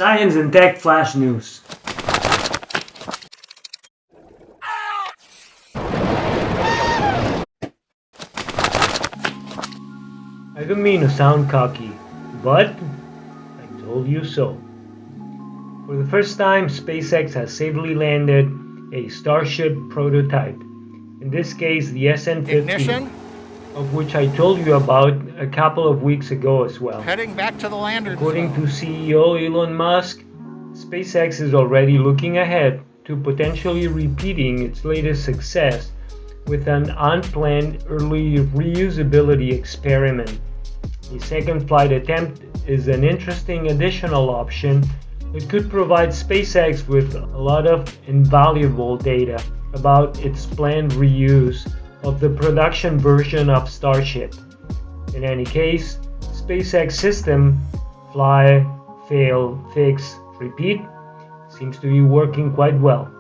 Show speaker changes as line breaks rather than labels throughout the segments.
Science and Tech Flash News. I don't mean to sound cocky, but I told you so. For the first time, SpaceX has safely landed a Starship prototype. In this case, the SN-15,
Ignition,
of which I told you about a couple of weeks ago as well.
heading back to the lander
According
zone.
to CEO Elon Musk, SpaceX is already looking ahead to potentially repeating its latest success with an unplanned early reusability experiment. The second flight attempt is an interesting additional option that could provide SpaceX with a lot of invaluable data about its planned reuse of the production version of Starship. In any case, SpaceX system fly, fail, fix, repeat seems to be working quite well.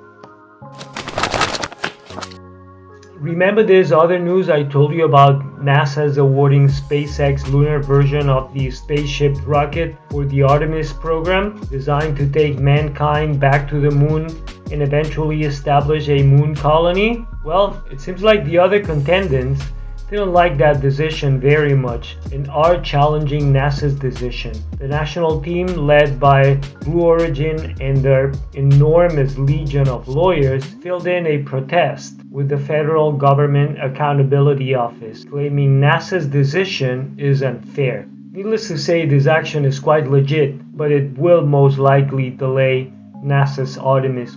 Remember this other news I told you about NASA's awarding SpaceX lunar version of the spaceship rocket for the Artemis program, designed to take mankind back to the moon and eventually establish a moon colony? Well, it seems like the other contenders didn't like that decision very much and are challenging NASA's decision. The national team, led by Blue Origin and their enormous legion of lawyers, filled in a protest with the Federal Government Accountability Office, claiming NASA's decision is unfair. Needless to say, this action is quite legit, but it will most likely delay NASA's Artemis.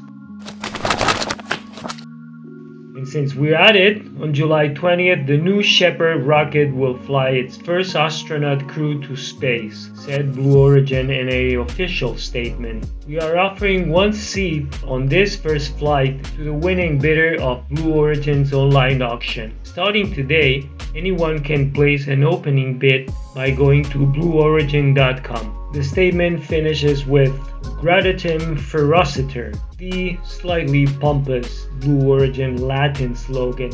And since we're at it, on July 20th, the new Shepard rocket will fly its first astronaut crew to space, said Blue Origin in an official statement. We are offering one seat on this first flight to the winning bidder of Blue Origin's online auction. Starting today, anyone can place an opening bid by going to blueorigin.com. The statement finishes with Gradatim Ferociter, the slightly pompous Blue Origin Latin slogan,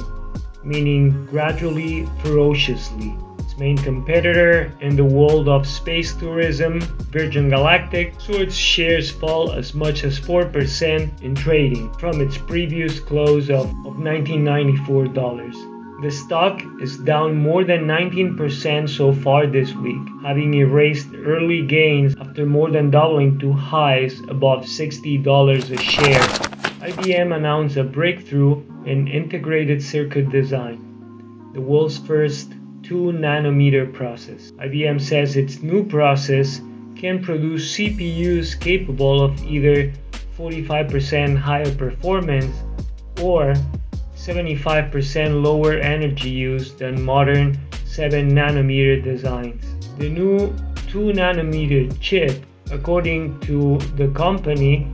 meaning gradually, ferociously. Its main competitor in the world of space tourism, Virgin Galactic, saw its shares fall as much as 4% in trading from its previous close of $1994. The stock is down more than 19% so far this week, having erased early gains after more than doubling to highs above $60 a share. IBM announced a breakthrough in integrated circuit design, the world's first 2-nanometer process. IBM says its new process can produce CPUs capable of either 45% higher performance or 75% lower energy use than modern 7-nanometer designs. The new 2-nanometer chip, according to the company,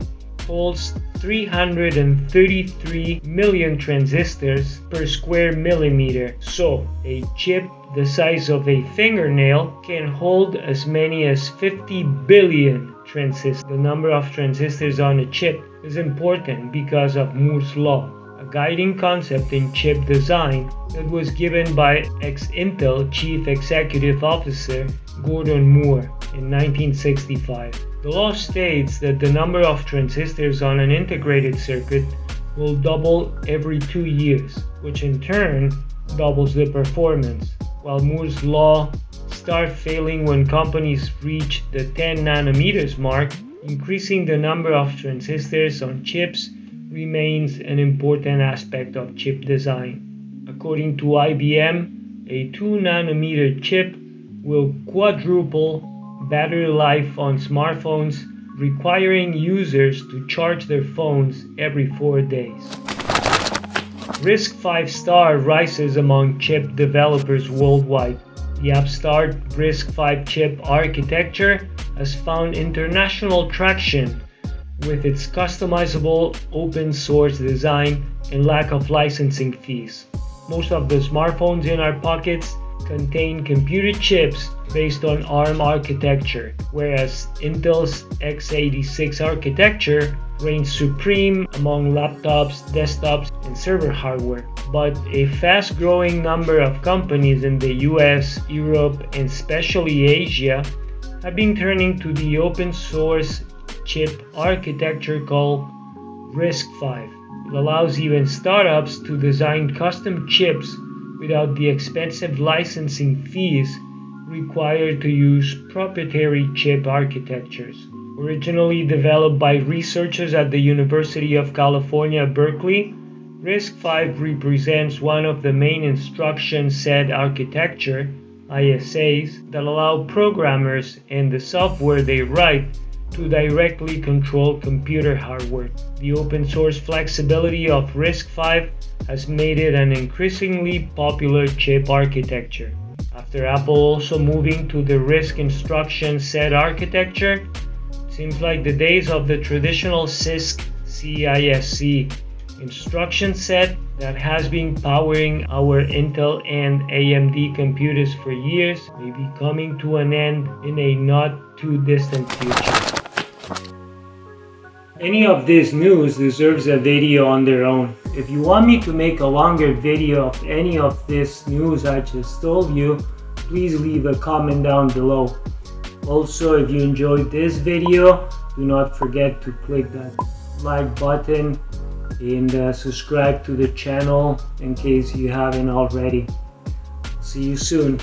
holds 333 million transistors per square millimeter. So, a chip the size of a fingernail can hold as many as 50 billion transistors. The number of transistors on a chip is important because of Moore's law, a guiding concept in chip design that was given by ex-Intel Chief Executive Officer Gordon Moore in 1965. The law states that the number of transistors on an integrated circuit will double every 2 years, which in turn doubles the performance, while Moore's law starts failing when companies reach the 10 nanometers mark. Increasing the number of transistors on chips remains an important aspect of chip design. According to IBM, a 2-nanometer chip will quadruple battery life on smartphones, requiring users to charge their phones every 4 days. RISC-V star rises among chip developers worldwide. The upstart RISC-V chip architecture has found international traction with its customizable open source design and lack of licensing fees. Most of the smartphones in our pockets contain computer chips based on ARM architecture, whereas Intel's x86 architecture reigns supreme among laptops, desktops, and server hardware. But a fast-growing number of companies in the US, Europe, and especially Asia have been turning to the open source chip architecture called RISC-V. It allows even startups to design custom chips without the expensive licensing fees required to use proprietary chip architectures. Originally developed by researchers at the University of California, Berkeley, RISC-V represents one of the main instruction set architecture ISAs that allow programmers and the software they write to directly control computer hardware. The open source flexibility of RISC-V has made it an increasingly popular chip architecture. After Apple also moving to the RISC instruction set architecture, it seems like the days of the traditional CISC instruction set that has been powering our Intel and AMD computers for years may be coming to an end in a not too distant future. Any of this news deserves a video on their own. If you want me to make a longer video of any of this news I just told you, please leave a comment down below. Also, if you enjoyed this video, do not forget to click that like button and subscribe to the channel in case you haven't already. See you soon.